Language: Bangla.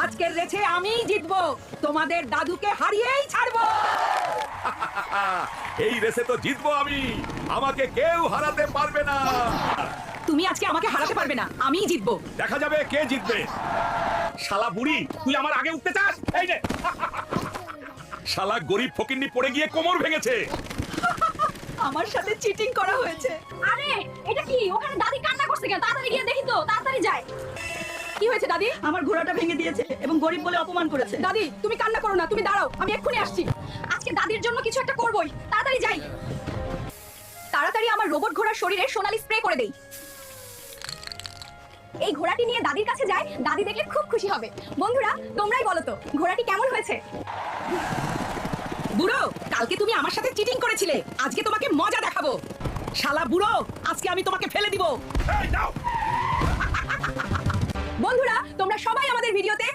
আজকের রেসে আমিই জিতবো, তোমাদের দাদুকে হারিয়েই ছাড়বো। এই রেসে তো জিতবো আমি, আমাকে কেউ হারাতে পারবে না। তুমি আজকে আমাকে হারাতে পারবে না, আমিই জিতবো। দেখা যাবে কে জিতবে। শালা বুড়ি, তুই আমার আগে উঠতে চাস? এই নে। শালা গরিব ফকিন্নি পড়ে গিয়ে কোমর ভেঙেছে। আমার সাথে চিটিং করা হয়েছে। আরে এটা কি? ওখানে দাদি কান্না করছে কেন? তাড়াতাড়ি গিয়ে দেখি তো, তাড়াতাড়ি যাই। কি হয়েছে দাদি? আমার ঘোড়াটা ভেঙে দিয়েছে এবং গরিব বলে অপমান করেছে। দাদি তুমি কান্না করো না, তুমি দাঁড়াও, আমি এক্ষুনি আসছি। আজকে দাদির জন্য কিছু একটা করবই, তাড়াতাড়ি যাই। তাড়াতাড়ি আমার রোবট ঘোড়ার শরীরে সোনালি স্প্রে করে দেই। এই ঘোড়াটি নিয়ে দাদির কাছে যায়, দাদি দেখলে খুব খুশি হবে। বন্ধুরা তোমরাই বলো তো ঘোড়াটি কেমন হয়েছে? বুড়ো, কালকে তুমি আমার সাথে চিটিং করেছিলে, আজকে তোমাকে মজা দেখাবো। শালা বুড়ো, আজকে আমি তোমাকে ফেলে দিব। এই নাও। বন্ধুরা তোমরা সবাই আমাদের ভিডিওতে